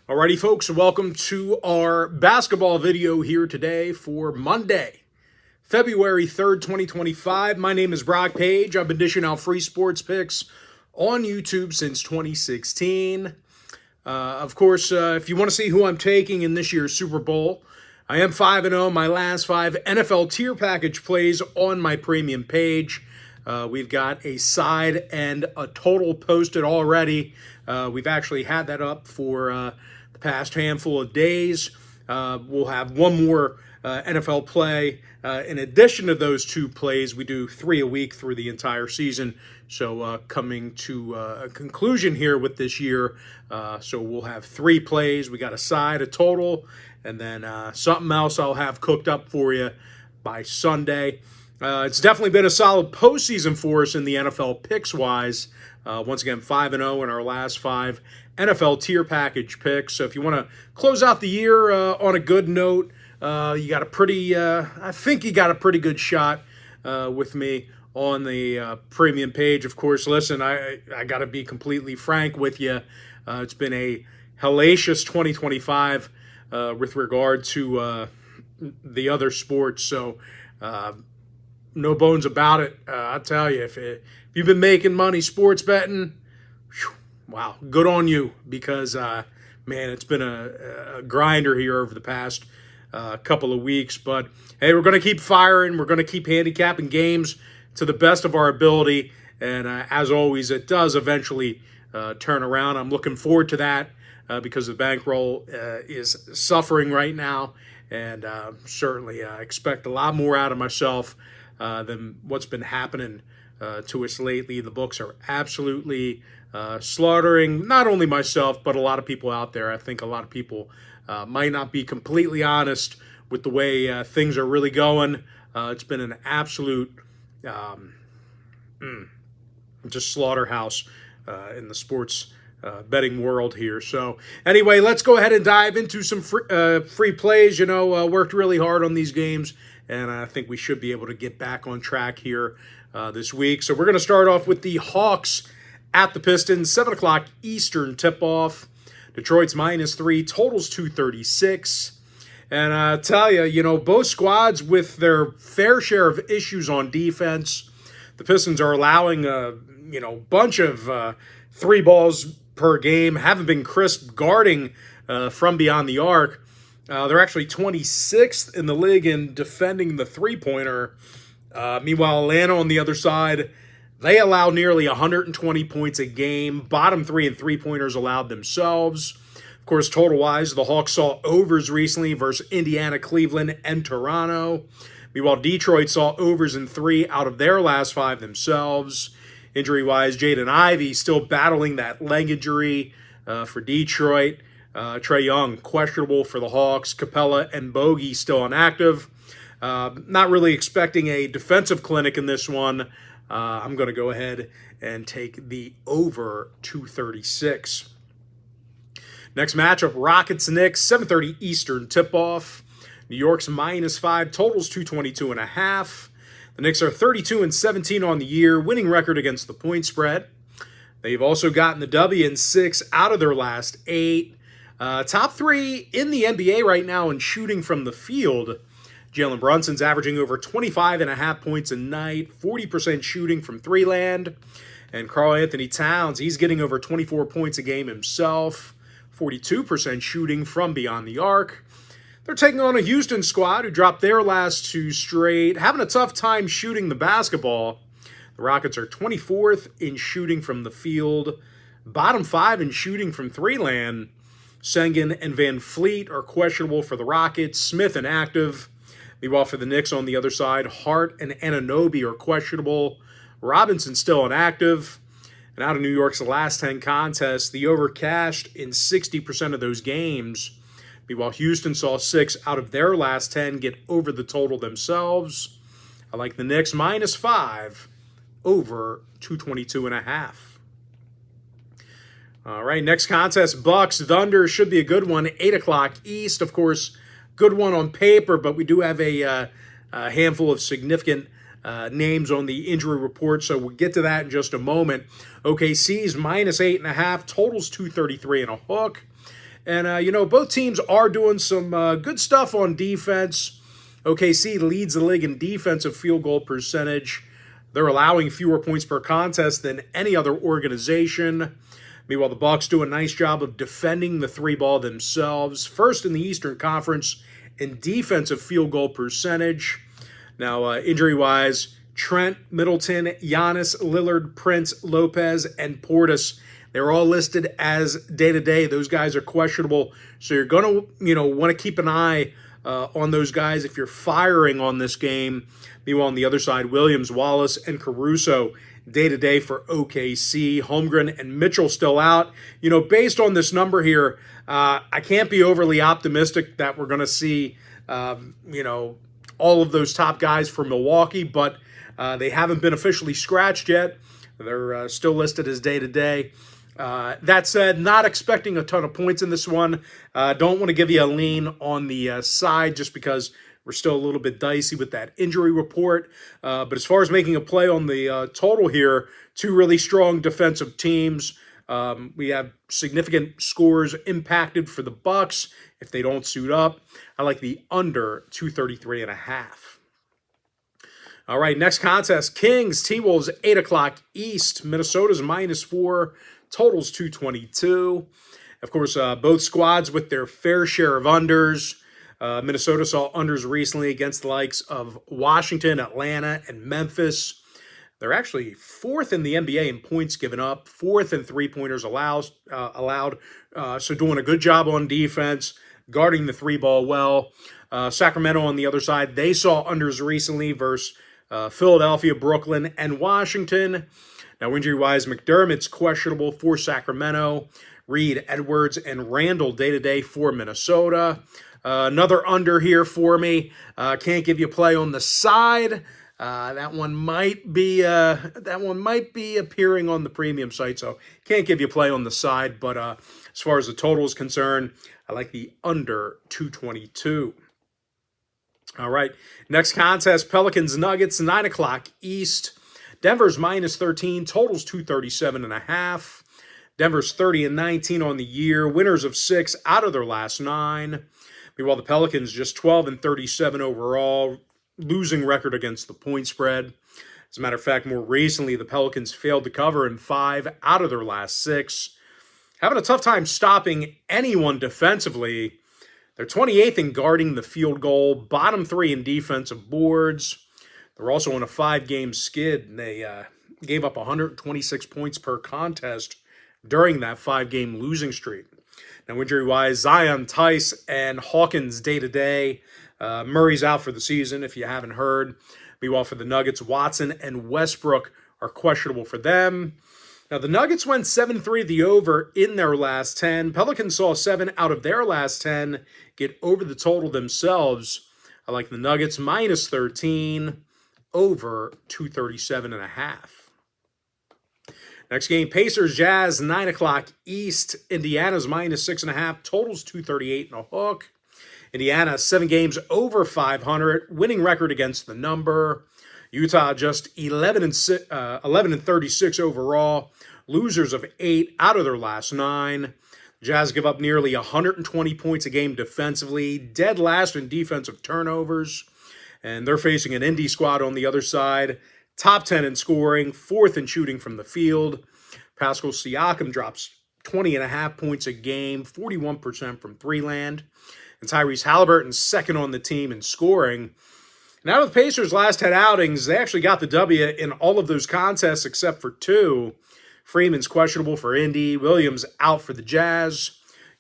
Alrighty, folks, welcome to our basketball video here today for Monday, February 3rd, 2025. My name is Brock Page. I've been dishing out free sports picks on YouTube since 2016. Of course, if you want to see who I'm taking in this year's Super Bowl, I am 5-0. My last 5 NFL tier package plays on my premium page. We've got a side and a total posted already. We've actually had that up for the past handful of days. We'll have one more NFL play. In addition to those 2 plays, we do 3 a week through the entire season. So coming to a conclusion here with this year. So we'll have 3 plays. We got a side, a total, and then something else I'll have cooked up for you by Sunday. It's definitely been a solid postseason for us in the NFL picks-wise. Once again, 5-0 in our last 5 NFL tier package picks. So if you want to close out the year on a good note, you got a pretty, I think you got a pretty good shot with me on the premium page. Of course, listen, I got to be completely frank with you. It's been a hellacious 2025 with regard to the other sports. So no bones about it. I'll tell you, if you've been making money sports betting, whew, wow, good on you, because, man, it's been a grinder here over the past couple of weeks. But, hey, we're going to keep firing. We're going to keep handicapping games to the best of our ability. And as always, it does eventually turn around. I'm looking forward to that because the bankroll is suffering right now. And certainly expect a lot more out of myself than what's been happening to us lately. The books are absolutely slaughtering not only myself, but a lot of people out there. I think a lot of people might not be completely honest with the way things are really going. It's been an absolute just slaughterhouse in the sports betting world here. So anyway, let's go ahead and dive into some free plays. You know, worked really hard on these games, and I think we should be able to get back on track here this week. So we're going to start off with the Hawks at the Pistons, 7 o'clock Eastern tip-off. Detroit's -3, totals 236. And I tell you, you know, both squads with their fair share of issues on defense. The Pistons are allowing a bunch of 3 balls per game, haven't been crisp guarding from beyond the arc. They're actually 26th in the league in defending the three-pointer. Meanwhile, Atlanta on the other side, they allow nearly 120 points a game. Bottom 3 in three-pointers allowed themselves. Of course, total-wise, the Hawks saw overs recently versus Indiana, Cleveland, and Toronto. Meanwhile, Detroit saw overs in 3 out of their last 5 themselves. Injury-wise, Jaden Ivey still battling that leg injury for Detroit. Trae Young, questionable for the Hawks. Capella and Bogey still inactive. Not really expecting a defensive clinic in this one. I'm going to go ahead and take the over 236. Next matchup, Rockets-Knicks, 7:30 Eastern tip-off. New York's -5, totals 222.5. The Knicks are 32-17 on the year, winning record against the point spread. They've also gotten the W in 6 out of their last 8. Top 3 in the NBA right now in shooting from the field. Jalen Brunson's averaging over 25.5 points a night, 40% shooting from three-land. And Karl-Anthony Towns, he's getting over 24 points a game himself, 42% shooting from beyond the arc. They're taking on a Houston squad who dropped their last 2 straight, having a tough time shooting the basketball. The Rockets are 24th in shooting from the field, bottom 5 in shooting from three-land. Sengun and Van Fleet are questionable for the Rockets, Smith inactive. Meanwhile, for the Knicks on the other side, Hart and Anunoby are questionable. Robinson still inactive. And out of New York's last 10 contests, the over cashed in 60% of those games. Meanwhile, Houston saw 6 out of their last 10 get over the total themselves. I like the Knicks -5 over 222.5. All right, next contest, Bucks Thunder, should be a good one. 8 o'clock East, of course, good one on paper, but we do have a handful of significant names on the injury report, so we'll get to that in just a moment. OKC's -8.5, totals 233 and a hook. And, both teams are doing some good stuff on defense. OKC leads the league in defensive field goal percentage. They're allowing fewer points per contest than any other organization. Meanwhile, the Bucks do a nice job of defending the three ball themselves. First in the Eastern Conference in defensive field goal percentage. Now, injury-wise, Trent, Middleton, Giannis, Lillard, Prince, Lopez, and Portis, they're all listed as day-to-day. Those guys are questionable, so you're going to, want to keep an eye on those guys if you're firing on this game. Meanwhile, on the other side, Williams, Wallace, and Caruso, day-to-day for OKC. Holmgren and Mitchell still out. Based on this number here, I can't be overly optimistic that we're going to see, all of those top guys for Milwaukee, but they haven't been officially scratched yet. They're still listed as day-to-day. That said, not expecting a ton of points in this one. Don't want to give you a lean on the side just because we're still a little bit dicey with that injury report. But as far as making a play on the total here, two really strong defensive teams. We have significant scores impacted for the Bucks if they don't suit up. I like the under 233.5. All right, next contest, Kings, T-Wolves, 8 o'clock East. Minnesota's -4, totals 222. Of course, both squads with their fair share of unders. Minnesota saw unders recently against the likes of Washington, Atlanta, and Memphis. They're actually fourth in the NBA in points given up, fourth in three-pointers allowed. So doing a good job on defense, guarding the three ball well. Sacramento on the other side, they saw unders recently versus Philadelphia, Brooklyn, and Washington. Now, injury-wise, McDermott's questionable for Sacramento. Reed, Edwards, and Randall day-to-day for Minnesota. Another under here for me. Can't give you a play on the side. That one might be appearing on the premium site, so can't give you a play on the side. But as far as the total is concerned, I like the under 222. All right, next contest, Pelicans Nuggets, 9 o'clock East. Denver's -13, totals 237.5. Denver's 30-19 on the year, winners of 6 out of their last 9. Meanwhile, the Pelicans just 12-37 overall, losing record against the point spread. As a matter of fact, more recently, the Pelicans failed to cover in 5 out of their last 6. Having a tough time stopping anyone defensively. They're 28th in guarding the field goal, bottom 3 in defensive boards. They're also on a 5-game skid, and they gave up 126 points per contest during that 5-game losing streak. Now, injury-wise, Zion, Tice, and Hawkins day-to-day. Murray's out for the season, if you haven't heard. Meanwhile, for the Nuggets, Watson and Westbrook are questionable for them. Now, the Nuggets went 7-3 the over in their last 10. Pelicans saw 7 out of their last 10 get over the total themselves. I like the Nuggets -13, over 237.5. Next game, Pacers Jazz, 9 o'clock East. Indiana's -6.5, totals 238.5. Indiana, 7 games over 500, winning record against the number. Utah just 11-36 overall, losers of 8 out of their last 9. Jazz give up nearly 120 points a game defensively, dead last in defensive turnovers, and they're facing an Indy squad on the other side. Top 10 in scoring, 4th in shooting from the field. Pascal Siakam drops 20.5 points a game, 41% from three-land. And Tyrese Halliburton 2nd on the team in scoring. Now the Pacers' last 10 outings, they actually got the W in all of those contests except for 2. Freeman's questionable for Indy. Williams out for the Jazz.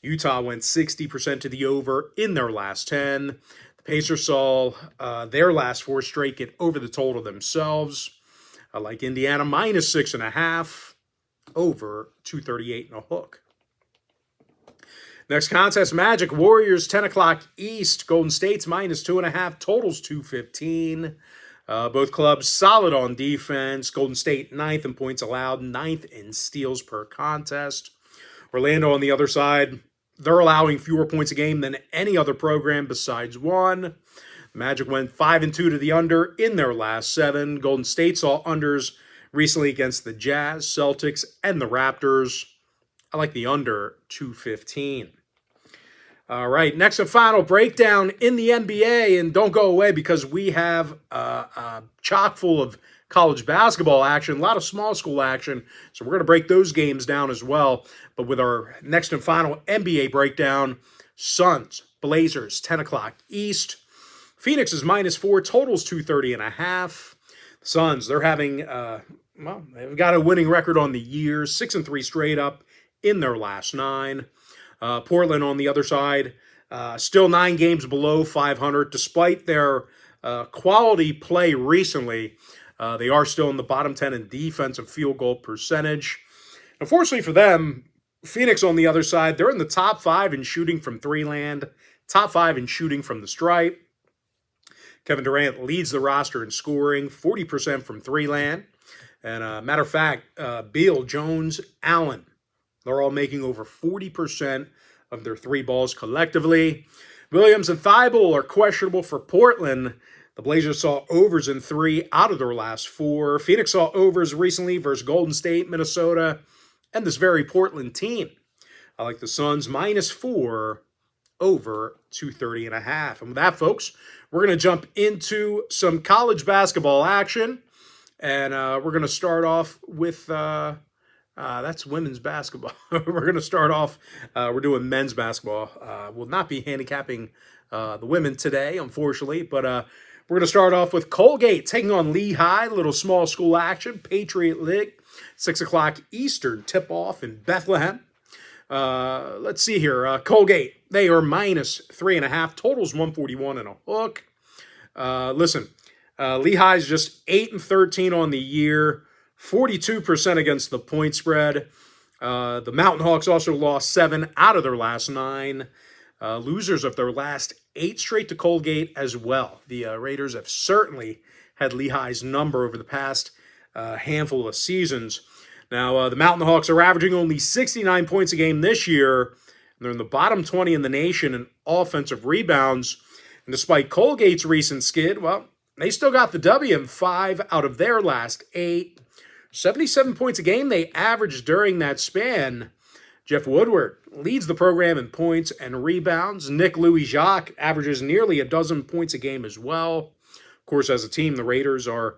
Utah went 60% to the over in their last 10. The Pacers saw their last 4 straight get over the total themselves. I like Indiana -6.5, over 238.5. Next contest, Magic Warriors, 10 o'clock East. Golden State's -2.5, totals 215. Both clubs solid on defense. Golden State 9th in points allowed, 9th in steals per contest. Orlando on the other side, they're allowing fewer points a game than any other program besides one. Magic went 5-2 to the under in their last 7. Golden State saw unders recently against the Jazz, Celtics, and the Raptors. I like the under 215. All right, next and final breakdown in the NBA, and don't go away because we have chock full of college basketball action, a lot of small school action, so we're going to break those games down as well. But with our next and final NBA breakdown, Suns, Blazers, 10 o'clock East. Phoenix is -4, totals 230.5. The Suns, they're having, they've got a winning record on the year, 6-3 straight up in their last 9. Portland on the other side, still 9 games below 500. Despite their quality play recently, they are still in the bottom 10 in defensive field goal percentage. Unfortunately for them, Phoenix on the other side, they're in the top 5 in shooting from three land, top 5 in shooting from the stripe. Kevin Durant leads the roster in scoring, 40% from three land. And matter of fact, Beal, Jones, Allen, they're all making over 40% of their 3 balls collectively. Williams and Thibault are questionable for Portland. The Blazers saw overs in 3 out of their last 4. Phoenix saw overs recently versus Golden State, Minnesota, and this very Portland team. I like the Suns -4 over 230.5. And with that, folks, we're going to jump into some college basketball action. And we're going to start off with... that's women's basketball. We're going to start off, we're doing men's basketball. We'll not be handicapping the women today, unfortunately, but we're going to start off with Colgate taking on Lehigh, little small school action, Patriot League, 6 o'clock Eastern tip-off in Bethlehem. Let's see here. Colgate, they are -3.5, totals 141 and a hook. Listen, Lehigh's just 8-13 on the year. 42% against the point spread. The Mountain Hawks also lost 7 out of their last 9. Losers of their last 8 straight to Colgate as well. The Raiders have certainly had Lehigh's number over the past handful of seasons. Now, the Mountain Hawks are averaging only 69 points a game this year. And they're in the bottom 20 in the nation in offensive rebounds. And despite Colgate's recent skid, well, they still got the W in 5 out of their last 8. 77 points a game they averaged during that span. Jeff Woodward leads the program in points and rebounds. Nick Louis-Jacques averages nearly a dozen points a game as well. Of course, as a team, the Raiders are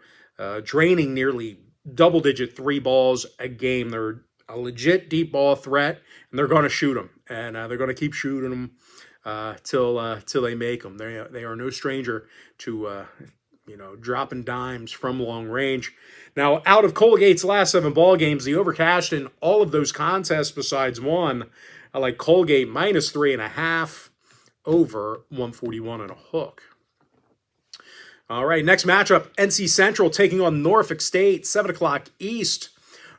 draining nearly double-digit 3 balls a game. They're a legit deep ball threat, and they're going to shoot them. And they're going to keep shooting them till they make them. They are no stranger to dropping dimes from long range. Now, out of Colgate's last 7 ball games, the overcashed in all of those contests besides one. I like Colgate -3.5 over 141 and a hook. All right, next matchup, NC Central taking on Norfolk State, 7 o'clock East.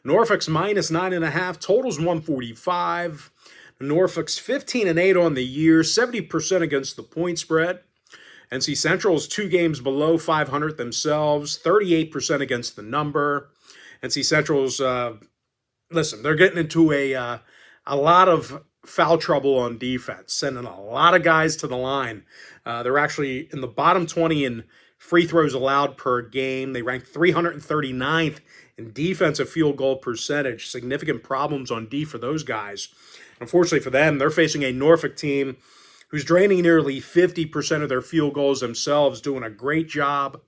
Norfolk's -9.5, totals 145. Norfolk's 15-8 on the year, 70% against the point spread. NC Central's 2 games below 500 themselves, 38% against the number. NC Central's, listen, they're getting into a lot of foul trouble on defense, sending a lot of guys to the line. They're actually in the bottom 20 in free throws allowed per game. They rank 339th in defensive field goal percentage. Significant problems on D for those guys. Unfortunately for them, they're facing a Norfolk team who's draining nearly 50% of their field goals themselves, doing a great job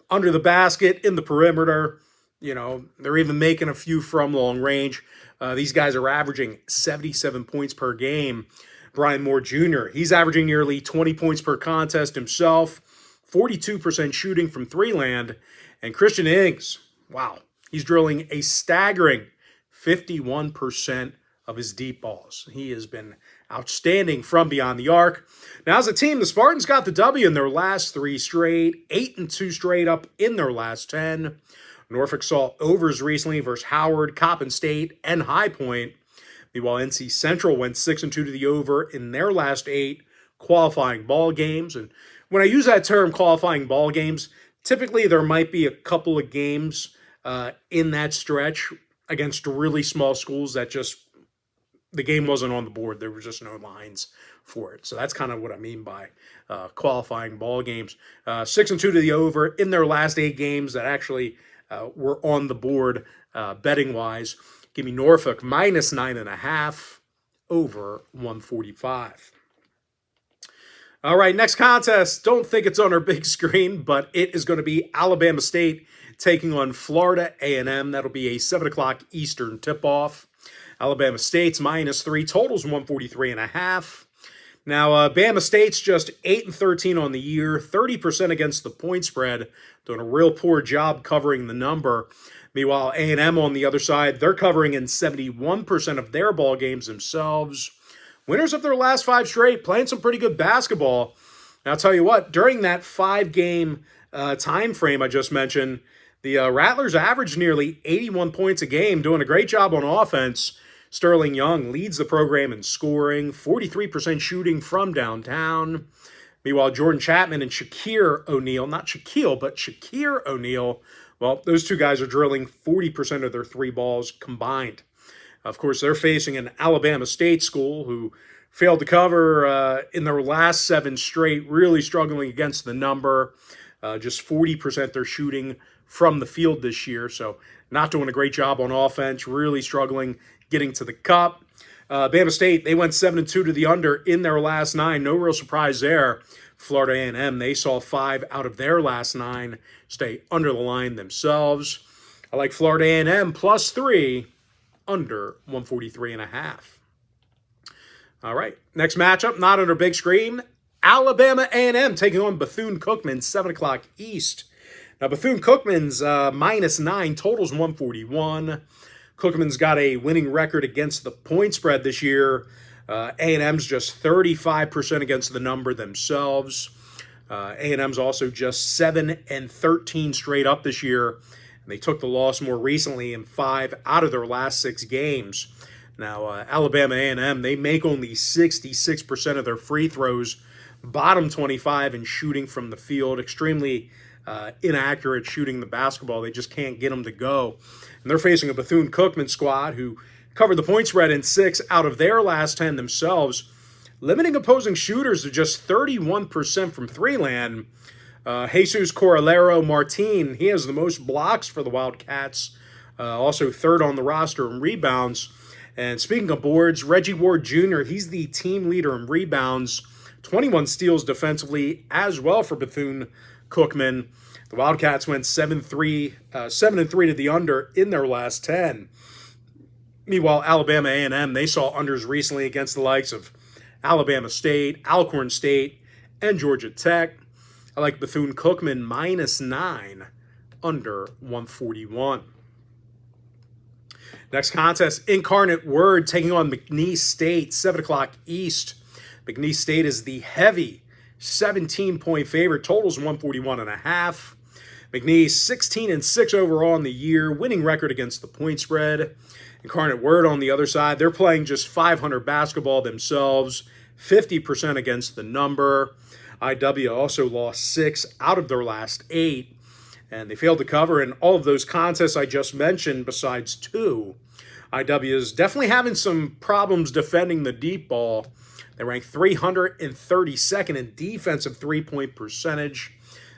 under the basket, in the perimeter. They're even making a few from long range. These guys are averaging 77 points per game. Brian Moore Jr., he's averaging nearly 20 points per contest himself, 42% shooting from three land. And Christian Ings, wow, he's drilling a staggering 51% of his deep balls. He has been outstanding from beyond the arc. Now, as a team, the Spartans got the W in their last 3 straight, 8-2 straight up in their last 10. Norfolk saw overs recently versus Howard, Coppin State, and High Point. Meanwhile, NC Central went 6-2 to the over in their last 8 qualifying ball games. And when I use that term, qualifying ball games, typically there might be a couple of games in that stretch against really small schools that just the game wasn't on the board. There were just no lines for it. So that's kind of what I mean by qualifying ball games. 6-2 to the over in their last 8 games that actually were on the board betting-wise. Give me Norfolk -9.5 over 145. All right, next contest. Don't think it's on our big screen, but it is going to be Alabama State taking on Florida A&M. That'll be a 7 o'clock Eastern tip-off. Alabama State's -3, totals 143.5. Now, Bama State's just 8-13 on the year, 30% against the point spread, doing a real poor job covering the number. Meanwhile, A&M on the other side, they're covering in 71% of their ball games themselves. Winners of their last 5 straight, playing some pretty good basketball. Now, I'll tell you what, during that 5-game time frame I just mentioned, the Rattlers averaged nearly 81 points a game, doing a great job on offense. Sterling Young leads the program in scoring, 43% shooting from downtown. Meanwhile, Jordan Chapman and Shakir O'Neal, not Shaquille, but Shakir O'Neal, well, those two guys are drilling 40% of their 3 balls combined. Of course, they're facing an Alabama State school who failed to cover in their last 7 straight, really struggling against the number. Just 40% they're shooting from the field this year, so not doing a great job on offense, really struggling getting to the cup. Bama State, they went 7-2 to the under in their last 9. No real surprise there. Florida A&M, they saw 5 out of their last 9 stay under the line themselves. I like Florida A&M +3, under 143.5. All right, next matchup, not under big screen. Alabama A&M taking on Bethune-Cookman, 7 o'clock East. Now, Bethune-Cookman's -9, totals 141. Cookman's got a winning record against the point spread this year. A&M's just 35% against the number themselves. A&M's also just 7-13 straight up this year. They took the loss more recently in 5 out of their last 6 games. Now, Alabama A&M, they make only 66% of their free throws, bottom 25 in shooting from the field, extremely inaccurate shooting the basketball. They just can't get them to go. And they're facing a Bethune-Cookman squad who covered the point spread in 6 out of their last 10 themselves, limiting opposing shooters to just 31% from 3-land. Jesus Coralero Martin, he has the most blocks for the Wildcats, also 3rd on the roster in rebounds. And speaking of boards, Reggie Ward Jr., he's the team leader in rebounds, 21 steals defensively as well for Bethune-Cookman. The Wildcats went 7-3 to the under in their last 10. Meanwhile, Alabama A&M, they saw unders recently against the likes of Alabama State, Alcorn State, and Georgia Tech. I like Bethune-Cookman -9, under 141. Next contest, Incarnate Word taking on McNeese State, 7 o'clock East. McNeese State is the heavy 17-point favorite, totals 141.5. McNeese 16-6 overall in the year, winning record against the point spread. Incarnate Word on the other side, they're playing just 500 basketball themselves, 50% against the number. IW also lost 6 out of their last 8, and they failed to cover in all of those contests I just mentioned besides 2. IW is definitely having some problems defending the deep ball. They rank 332nd in defensive 3-point percentage.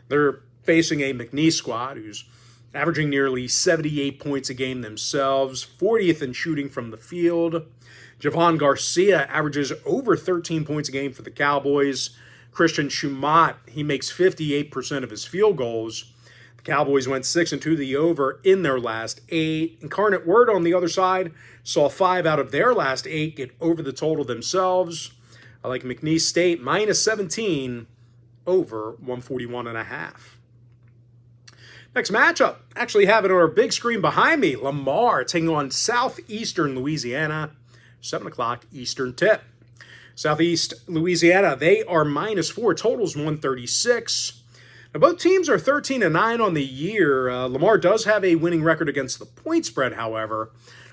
They're facing a McNeese squad who's averaging nearly 78 points a game themselves, 40th in shooting from the field. Javon Garcia averages over 13 points a game for the Cowboys. Christian Schumatt, he makes 58% of his field goals. The Cowboys went 6-2 to the over in their last 8. Incarnate Word on the other side saw 5 out of their last 8 get over the total themselves. I like McNeese State -17, over 141.5. Next matchup, actually have it on our big screen behind me. LAMAR taking on Southeastern Louisiana, 7 o'clock Eastern tip. Southeast Louisiana, they are -4, totals 136. Now, both teams are 13-9 on the year. Lamar does have a winning record against the point spread, however.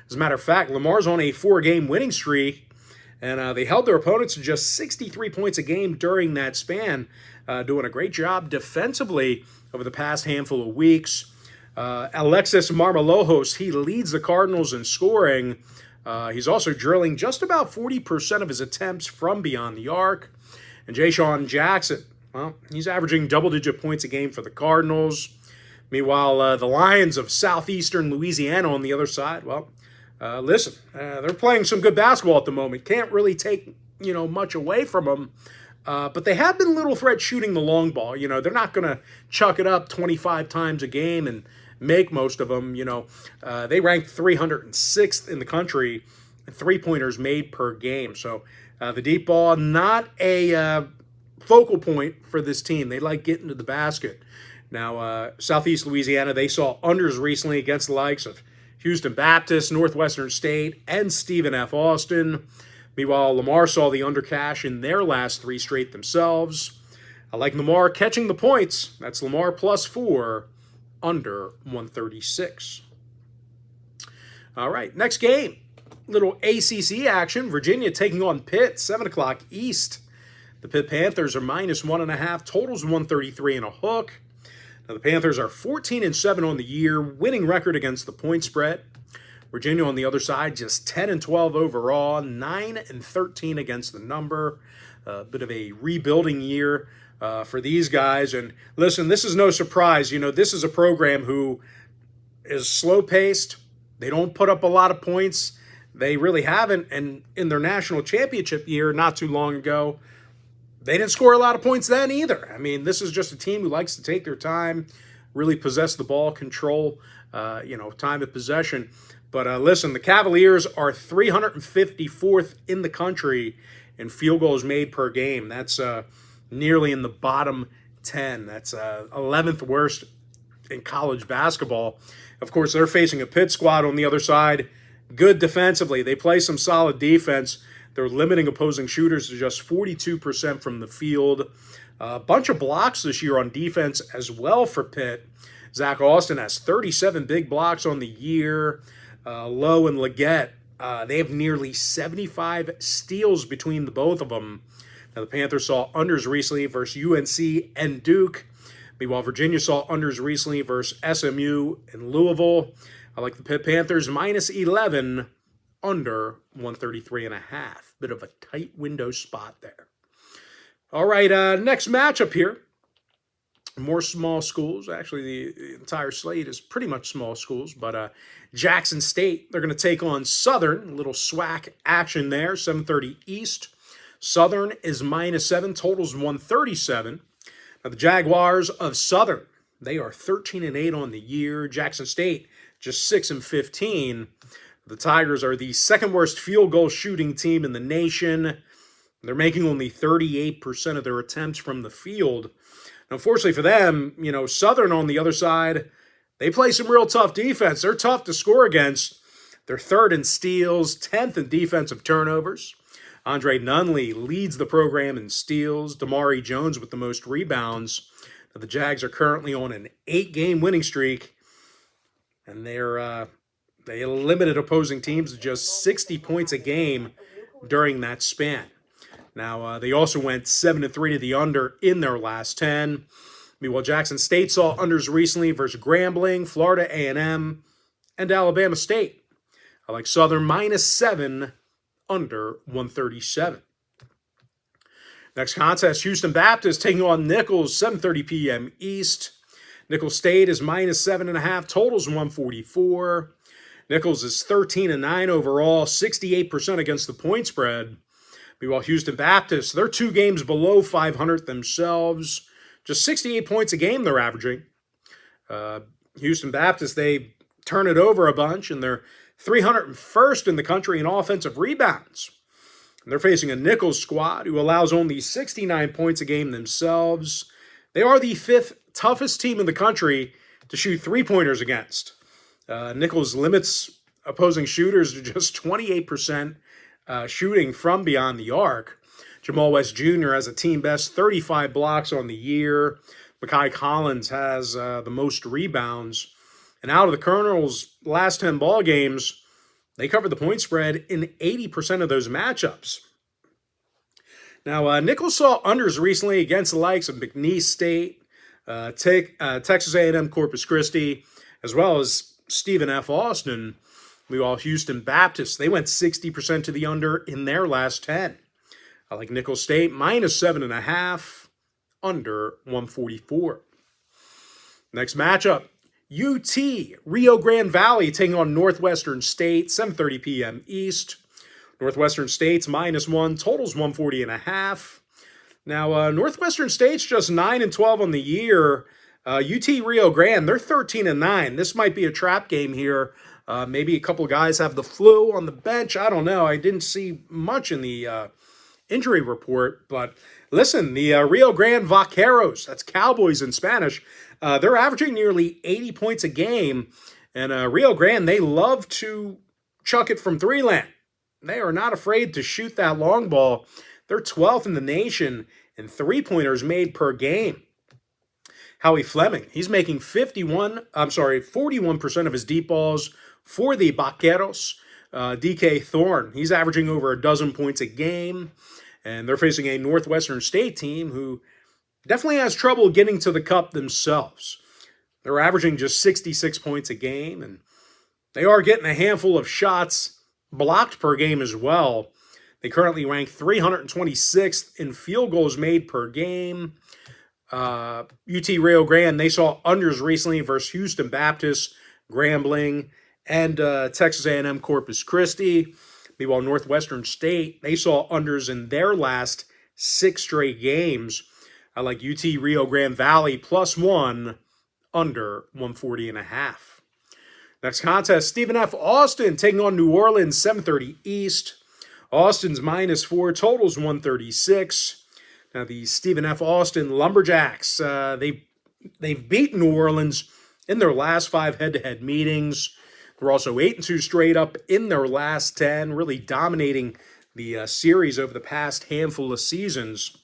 As a matter of fact, Lamar's on a 4-game winning streak, and they held their opponents to just 63 points a game during that span, doing a great job defensively over the past handful of weeks. Alexis Marmolojos, he leads the Cardinals in scoring. He's also drilling just about 40% of his attempts from beyond the arc. And Ja'Shawn Jackson, well, he's averaging double-digit points a game for the Cardinals. Meanwhile, the Lions of Southeastern Louisiana on the other side, well, listen, they're playing some good basketball at the moment. Can't really take, much away from them. But they have been a little threat shooting the long ball. You know, they're not going to chuck it up 25 times a game and make most of them. You know, they ranked 306th in the country in three-pointers made per game. So the deep ball, not a focal point for this team. They like getting to the basket. Now, Southeast Louisiana, they saw unders recently against the likes of Houston Baptist, Northwestern State, and Stephen F. Austin. Meanwhile, Lamar saw the undercash in their last three straight themselves. I like Lamar catching the points. That's Lamar +4, under 136. All right, next game. Little ACC action. Virginia taking on Pitt, 7 o'clock East. The Pitt Panthers are -1.5. Totals 133.5. Now, the Panthers are 14-7 on the year, winning record against the point spread. Virginia on the other side, just 10-12 overall, 9-13 against the number. A bit of a rebuilding year for these guys. And listen, this is no surprise. You know, this is a program who is slow-paced. They don't put up a lot of points. They really haven't. And in their national championship year not too long ago, they didn't score a lot of points then either. I mean, this is just a team who likes to take their time, really possess the ball, control, time of possession. But listen, the Cavaliers are 354th in the country in field goals made per game. That's nearly in the bottom 10. That's 11th worst in college basketball. Of course, they're facing a Pitt squad on the other side. Good defensively. They play some solid defense. They're limiting opposing shooters to just 42% from the field. A bunch of blocks this year on defense as well for Pitt. Zach Austin has 37 big blocks on the year. Lowe and Leggett, they have nearly 75 steals between the both of them. Now, the Panthers saw unders recently versus UNC and Duke. Meanwhile, Virginia saw unders recently versus SMU and Louisville. I like the Pitt Panthers -11, under 133.5. Bit of a tight window spot there. All right, next matchup here. More small schools. Actually, the entire slate is pretty much small schools. But Jackson State, they're going to take on Southern. A little SWAC action there, 7:30 East. Southern is -7, totals 137. Now, the Jaguars of Southern, they are 13-8 on the year. Jackson State, just 6-15. The Tigers are the second worst field goal shooting team in the nation. They're making only 38% of their attempts from the field. Now, unfortunately for them, Southern on the other side, they play some real tough defense. They're tough to score against. They're third in steals, 10th in defensive turnovers. Andre Nunley leads the program in steals. Damari Jones with the most rebounds. Now, the Jags are currently on an 8-game winning streak, and they limited opposing teams to just 60 points a game during that span. Now, they also went 7-3 to the under in their last 10. Meanwhile, Jackson State saw unders recently versus Grambling, Florida A&M, and Alabama State. I like Southern -7, under 137. Next contest, Houston Baptist taking on Nichols, 7:30 p.m. East. Nichols State is -7.5, totals 144. Nichols is 13-9 overall, 68% against the point spread. Meanwhile, Houston Baptist, they're 2 games below 500 themselves. Just 68 points a game they're averaging. Houston Baptist, they turn it over a bunch, and they're 301st in the country in offensive rebounds. And they're facing a Nichols squad who allows only 69 points a game themselves. They are the 5th toughest team in the country to shoot three-pointers against. Nichols limits opposing shooters to just 28% shooting from beyond the arc. Jamal West Jr. has a team best 35 blocks on the year. Makai Collins has the most rebounds. And out of the Colonels' last 10 ball games, they covered the point spread in 80% of those matchups. Now, Nichols saw unders recently against the likes of McNeese State, Texas A&M Corpus Christi, as well as Stephen F. Austin. Meanwhile, Houston Baptist, they went 60% to the under in their last 10. I like Nichols State -7.5, under 144. Next matchup, UT-RIO Grand Valley taking on Northwestern State, 7:30 p.m. East. Northwestern State's -1, totals 140.5. Now, Northwestern State's just 9-12 on the year. UT-RIO Grand, they're 13-9. This might be a trap game here. Maybe a couple guys have the flu on the bench. I don't know. I didn't see much in the injury report. But listen, the Rio Grande Vaqueros, that's Cowboys in Spanish, they're averaging nearly 80 points a game. And Rio Grande, they love to chuck it from three land. They are not afraid to shoot that long ball. They're 12th in the nation in three-pointers made per game. Howie Fleming, he's making 41% of his deep balls for the Vaqueros. DK Thorne, he's averaging over a dozen points a game. And they're facing a Northwestern State team who definitely has trouble getting to the cup themselves. They're averaging just 66 points a game, and they are getting a handful of shots blocked per game as well. They currently rank 326th in field goals made per game. UT-RIO Grand, they saw unders recently versus Houston Baptist, Grambling, and Texas A&M Corpus Christi. Meanwhile, Northwestern State, they saw unders in their last 6 straight games. I like UT-RIO Grand Valley +1, under 140.5. Next contest, Stephen F. Austin taking on New Orleans, 7:30 East. Austin's -4, totals 136. Now the Stephen F. Austin Lumberjacks, they've beaten New Orleans in their last 5 head-to-head meetings. They're also 8-2 straight up in their last 10, really dominating the series over the past handful of seasons.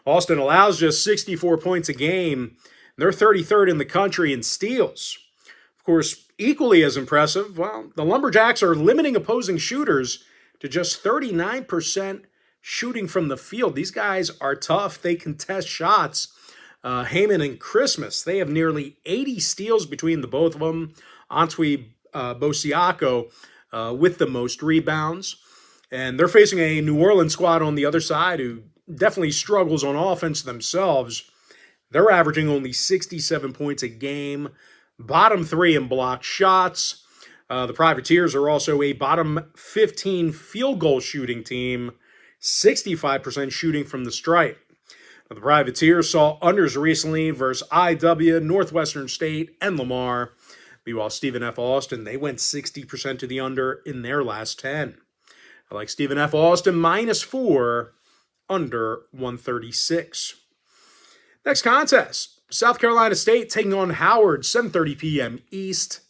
Austin allows just 64 points a game. They're 33rd in the country in steals. Of course, equally as impressive, well, the Lumberjacks are limiting opposing shooters to just 39% shooting from the field. These guys are tough. They contest shots. Heyman and Christmas, they have nearly 80 steals between the both of them. Antwi Bosiaco with the most rebounds. And they're facing a New Orleans squad on the other side who definitely struggles on offense themselves. They're averaging only 67 points a game, bottom 3 in blocked shots. The Privateers are also a bottom 15 field goal shooting team, 65% shooting from the stripe. The Privateers saw unders recently versus IW, Northwestern State, and Lamar. Meanwhile, Stephen F. Austin, they went 60% to the under in their last 10. I like Stephen F. Austin -4, under 136. Next contest, South Carolina State taking on Howard, 7:30 p.m. East.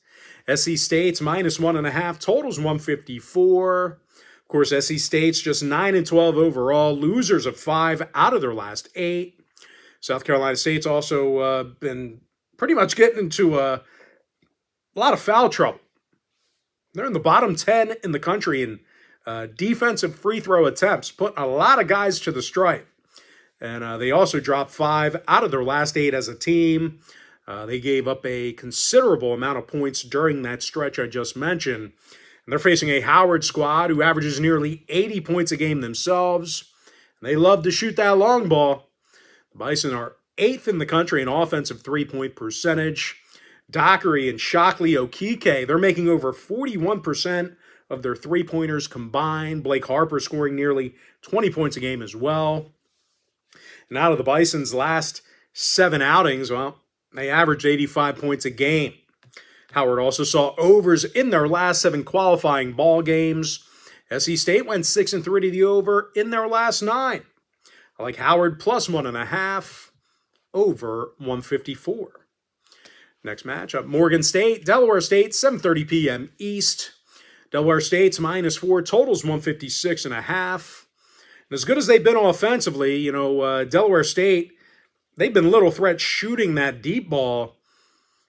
SC State's -1.5, totals 154. Of course, SC State's just 9-12 overall, losers of 5 out of their last 8. South Carolina State's also been pretty much getting into a lot of foul trouble. They're in the bottom 10 in the country in defensive free throw attempts, putting a lot of guys to the stripe. And they also dropped 5 out of their last 8 as a team. They gave up a considerable amount of points during that stretch I just mentioned. And they're facing a Howard squad who averages nearly 80 points a game themselves. And they love to shoot that long ball. The Bison are 8th in the country in offensive three-point percentage. Dockery and Shockley Okike, they're making over 41% of their three-pointers combined. Blake Harper scoring nearly 20 points a game as well. And out of the Bison's last 7 outings, well, they averaged 85 points a game. Howard also saw overs in their last 7 qualifying ball games. SC State went 6-3 to the over in their last 9. I like Howard +1.5, over 154. Next matchup, Morgan State, Delaware State, 7:30 p.m. East. Delaware State's -4, totals 156.5. And as good as they've been offensively, Delaware State, they've been little threat shooting that deep ball.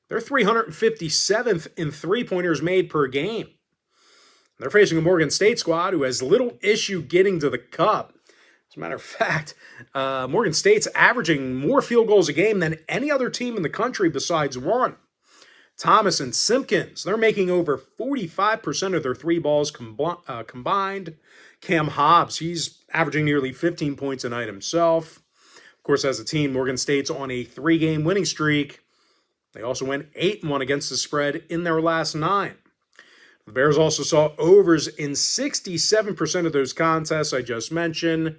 They're 357th in three-pointers made per game. They're facing a Morgan State squad who has little issue getting to the cup. As a matter of fact, Morgan State's averaging more field goals a game than any other team in the country besides one. Thomas and Simpkins, they're making over 45% of their 3 balls combined. Cam Hobbs, he's averaging nearly 15 points a night himself. Of course, as a team, Morgan State's on a 3-game winning streak. They also went 8-1 against the spread in their last 9. The Bears also saw overs in 67% of those contests I just mentioned.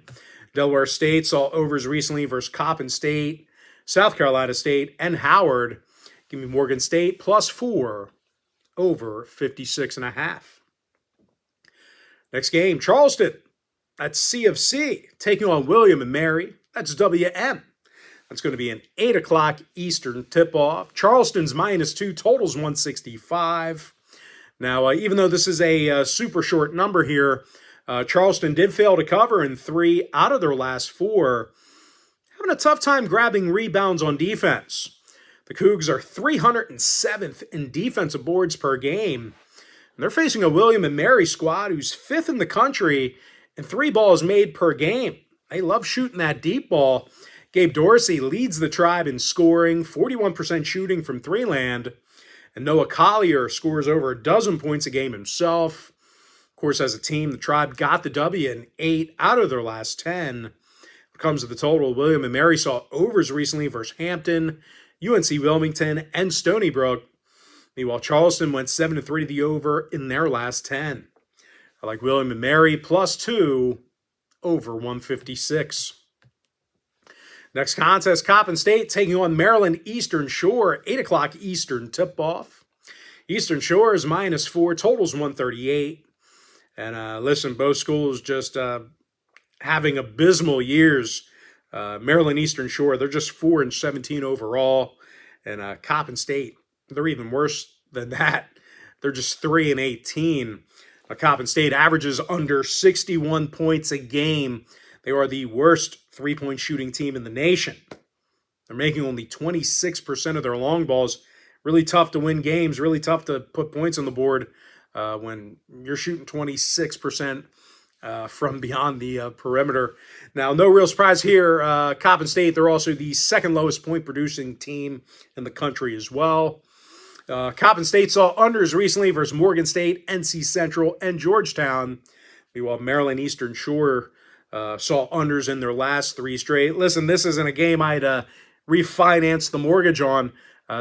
Delaware State saw overs recently versus Coppin State, South Carolina State, and Howard. Give me Morgan State +4 over 56.5. Next game, Charleston. That's C of C taking on William and Mary. That's WM. That's going to be an 8 o'clock Eastern tip-off. Charleston's -2, totals 165. Now, even though this is a super short number here, Charleston did fail to cover in 3 out of their last 4. Having a tough time grabbing rebounds on defense. The Cougs are 307th in defensive boards per game. And they're facing a William and Mary squad who's 5th in the country in 3 balls made per game. They love shooting that deep ball. Gabe Dorsey leads the tribe in scoring, 41% shooting from 3-land. And Noah Collier scores over a dozen points a game himself. Of course, as a team, the tribe got the W in 8 out of their last 10. When it comes to the total, William and Mary saw overs recently versus Hampton, UNC Wilmington, and Stony Brook. Meanwhile, Charleston went 7-3 to the over in their last 10. I like William and Mary +2 over 156. Next contest, Coppin State taking on Maryland Eastern Shore, 8 o'clock Eastern tip-off. Eastern Shore is -4, totals 138. And listen, both schools just having abysmal years. Maryland Eastern Shore, they're just 4-17 overall. And Coppin State, they're even worse than that. They're just 3-18. Coppin State averages under 61 points a game. They are the worst three-point shooting team in the nation. They're making only 26% of their long balls. Really tough to win games, really tough to put points on the board when you're shooting 26% from beyond the perimeter. Now, no real surprise here. Coppin State, they're also the second lowest point-producing team in the country as well. Coppin State saw unders recently versus Morgan State, NC Central, and Georgetown. Meanwhile, Maryland Eastern Shore saw unders in their last 3 straight. Listen, this isn't a game I'd refinance the mortgage on.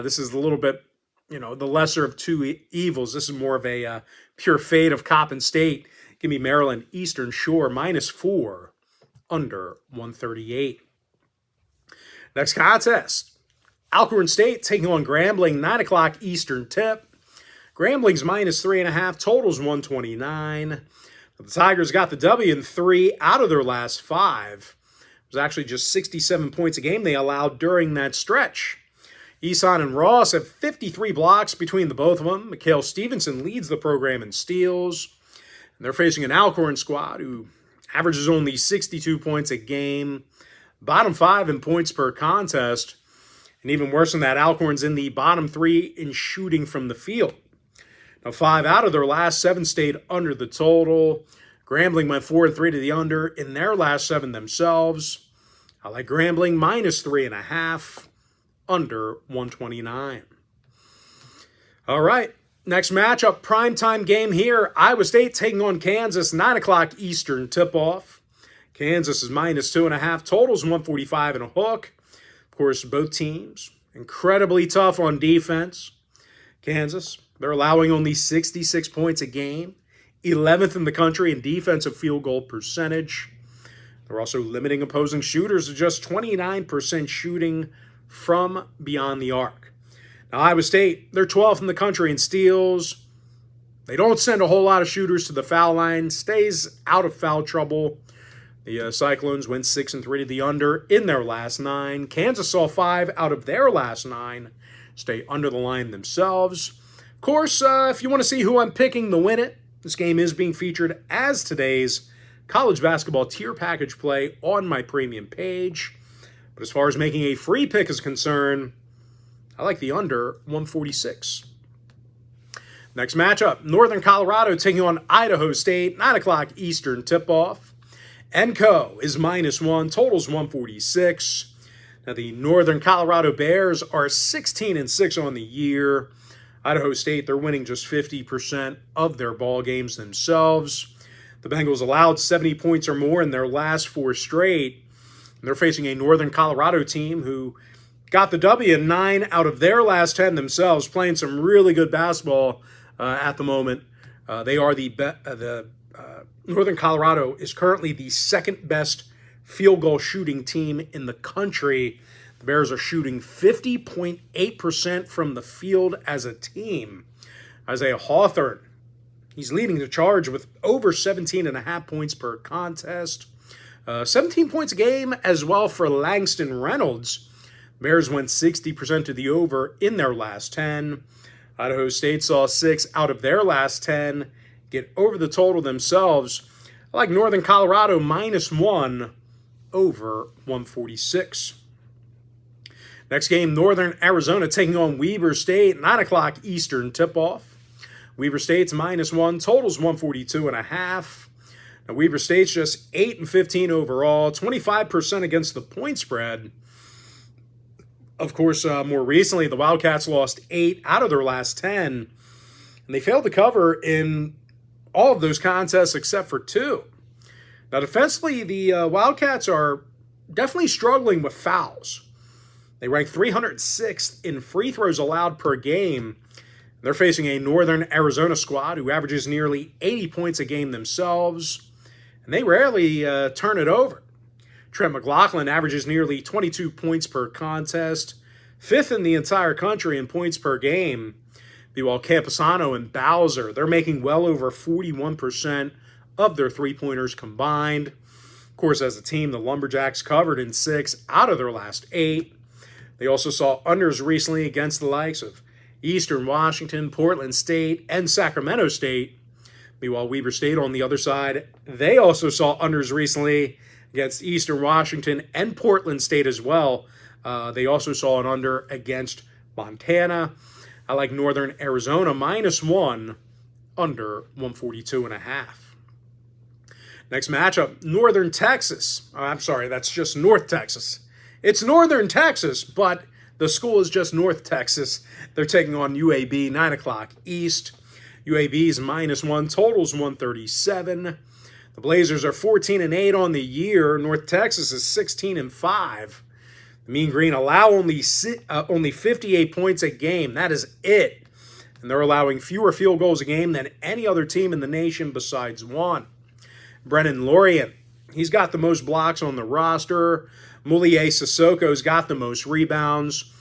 This is a little bit, the lesser of two evils. This is more of a pure fade of Coppin State. Give me Maryland Eastern Shore -4 under 138. Next contest, Alcorn State taking on Grambling, 9 o'clock Eastern tip. Grambling's -3.5, totals 129. The Tigers got the W in 3 out of their last 5. It was actually just 67 points a game they allowed during that stretch. Eason and Ross have 53 blocks between the both of them. Mikhail Stevenson leads the program in steals. And they're facing an Alcorn squad who averages only 62 points a game, bottom 5 in points per contest. And even worse than that, Alcorn's in the bottom 3 in shooting from the field. Now, 5 out of their last 7 stayed under the total. Grambling went 4-3 to the under in their last 7 themselves. I like Grambling -3.5, under 129. All right, next matchup, primetime game here. Iowa State taking on Kansas, 9 o'clock Eastern tip-off. Kansas is -2.5, totals 145 and a hook. Of course, both teams incredibly tough on defense. Kansas, they're allowing only 66 points a game, 11th in the country in defensive field goal percentage. They're also limiting opposing shooters to just 29% shooting from beyond the arc. Now, Iowa State, they're 12th in the country in steals. They don't send a whole lot of shooters to the foul line, stays out of foul trouble. The Cyclones went 6-3 to the under in their last 9. Kansas saw 5 out of their last 9 stay under the line themselves. Of course, if you want to see who I'm picking to win it, this game is being featured as today's college basketball tier package play on my premium page. But as far as making a free pick is concerned, I like the under 146. Next matchup, Northern Colorado taking on Idaho State, 9 o'clock Eastern tip-off. NCO is -1, totals 146. Now, the Northern Colorado Bears are 16-6 on the year. Idaho State, they're winning just 50% of their ball games themselves. The Bengals allowed 70 points or more in their last 4 straight. And they're facing a Northern Colorado team who got the W in 9 out of their last 10 themselves, playing some really good basketball at the moment. They are Northern Colorado is currently the second best field goal shooting team in the country. The Bears are shooting 50.8% from the field as a team. Isaiah Hawthorne, he's leading the charge with over 17.5 points per contest. 17 points a game as well for Langston Reynolds. Bears went 60% to the over in their last 10. Idaho State saw 6 out of their last 10 get over the total themselves. I like Northern Colorado -1 over 146. Next game, Northern Arizona taking on Weber State, 9 o'clock Eastern tip-off. Weber State's -1, totals 142.5. Now, Weber State's just 8-15 overall, 25% against the point spread. Of course, more recently, the Wildcats lost 8 out of their last 10, and they failed to cover in all of those contests except for 2. Now, defensively, the Wildcats are definitely struggling with fouls. They rank 306th in free throws allowed per game. They're facing a Northern Arizona squad who averages nearly 80 points a game themselves, and they rarely turn it over. Trent McLaughlin averages nearly 22 points per contest, 5th in the entire country in points per game. Meanwhile, Camposano and Bowser, they're making well over 41% of their three-pointers combined. Of course, as a team, the Lumberjacks covered in 6 out of their last 8. They also saw unders recently against the likes of Eastern Washington, Portland State, and Sacramento State. Meanwhile, Weber State on the other side, they also saw unders recently against Eastern Washington and Portland State as well. They also saw an under against Montana. I like Northern Arizona -1 under 142.5. Next matchup, Northern Texas. I'm sorry, that's just North Texas. It's Northern Texas, but the school is just North Texas. They're taking on UAB, 9 o'clock East. UAB's -1, totals 137. The Blazers are 14-8 on the year. North Texas is 16-5. The Mean Green allow only 58 points a game. That is it. And they're allowing fewer field goals a game than any other team in the nation besides one. Brennan Lorient, he's got the most blocks on the roster. Mulier Sissoko's got the most rebounds.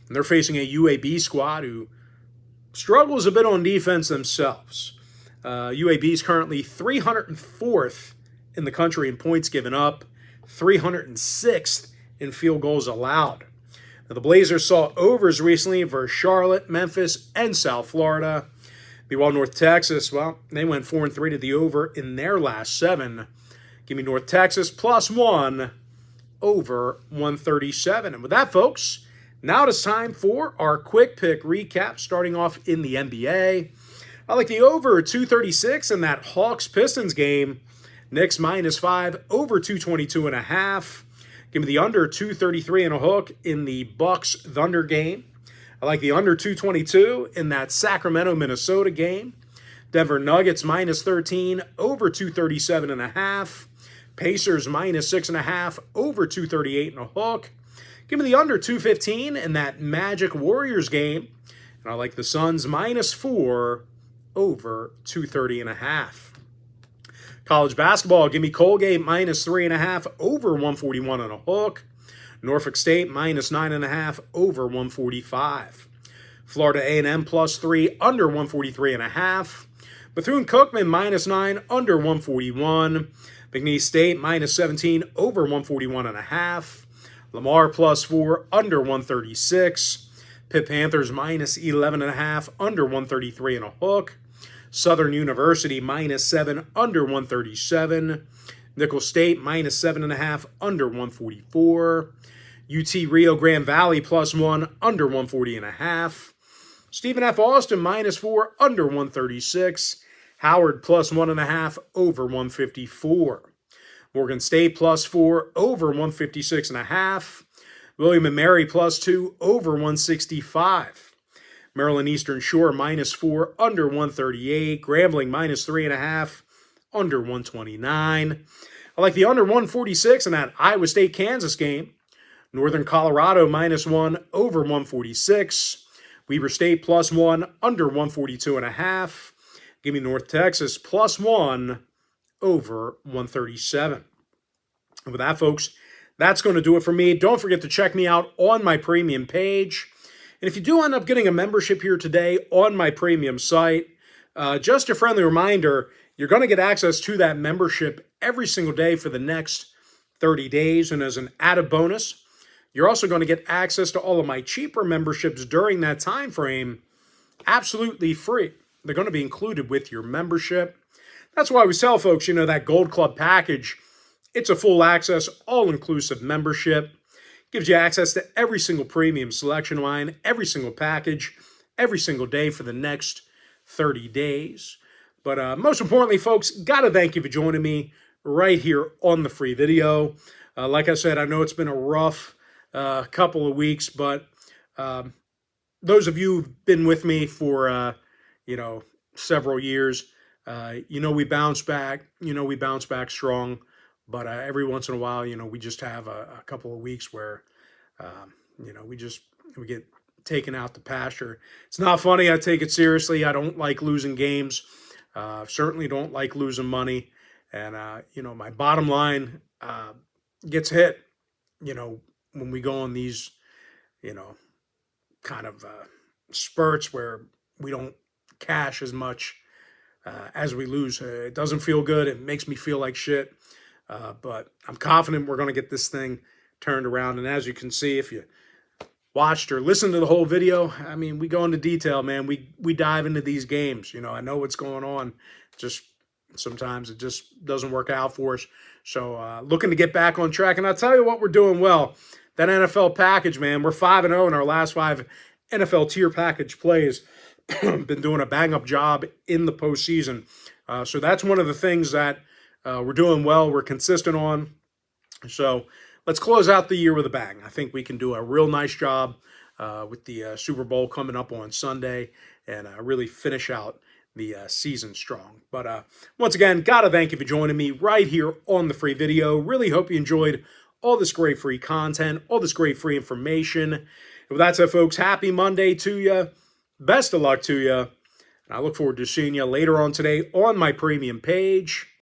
And they're facing a UAB squad who struggles a bit on defense themselves. UAB is currently 304th in the country in points given up, 306th in field goals allowed. Now, the Blazers saw overs recently versus Charlotte, Memphis, and South Florida. Meanwhile, North Texas, well, they went 4-3 to the over in their last 7. Give me North Texas +1 over 137. And with that, folks, now it is time for our quick pick recap, starting off in the NBA. I like the over 236 in that Hawks-Pistons game. Knicks -5 over 222.5. Give me the under 233 and a hook in the Bucks-Thunder game. I like the under 222 in that Sacramento-Minnesota game. Denver Nuggets -13 over 237.5. Pacers -6.5 over 238 and a hook. Give me the under 215 in that Magic Warriors game. And I like the Suns -4 over 230.5. College basketball, give me Colgate -3.5 over 141 and a hook. Norfolk State -9.5 over 145. Florida A&M +3 under 143.5. Bethune-Cookman -9 under 141. McNeese State -17 over 141.5. Lamar +4 under 136. Pitt Panthers -11.5 under 133 and a hook. Southern University -7 under 137. Nicholls State -7.5 under 144. UT-RIO Grand Valley +1 under 140.5. Stephen F. Austin -4 under 136. Howard +1.5 over 154. Morgan State +4 over 156.5. William & Mary +2 over 165. Maryland Eastern Shore -4 under 138. Grambling -3.5 under 129. I like the under 146 in that Iowa State-Kansas game. Northern Colorado -1 over 146. Weber State +1 under 142.5. Give me North Texas +1 over 137. And with that, folks, that's going to do it for me. Don't forget to check me out on my premium page. And if you do end up getting a membership here today on my premium site, just a friendly reminder, you're going to get access to that membership every single day for the next 30 days. And as an added bonus, you're also going to get access to all of my cheaper memberships during that time frame absolutely free. They're going to be included with your membership. That's why we sell folks, that Gold Club package. It's a full access, all-inclusive membership. Gives you access to every single premium selection line, every single package, every single day for the next 30 days. But most importantly, folks, got to thank you for joining me right here on the free video. Like I said, I know it's been a rough couple of weeks, but those of you who've been with me for, several years, we bounce back. We bounce back strong. But every once in a while, we just have a couple of weeks where, we get taken out to pasture. It's not funny. I take it seriously. I don't like losing games. Certainly don't like losing money. And, my bottom line gets hit, when we go on these, kind of spurts where we don't cash as much as we lose. It doesn't feel good. It makes me feel like shit. But I'm confident we're going to get this thing turned around. And as you can see, if you watched or listened to the whole video, I mean, we go into detail, man. We dive into these games. I know what's going on. Just sometimes it just doesn't work out for us. So looking to get back on track. And I'll tell you what, we're doing well. That NFL package, man, we're 5-0 in our last 5 NFL tier package plays. Been doing a bang-up job in the postseason. So that's one of the things that we're doing well, we're consistent on. So let's close out the year with a bang. I think we can do a real nice job with the Super Bowl coming up on Sunday and really finish out the season strong. But once again, got to thank you for joining me right here on the free video. Really hope you enjoyed all this great free content, all this great free information. And with that said, folks, happy Monday to you. Best of luck to you. And I look forward to seeing you later on today on my premium page.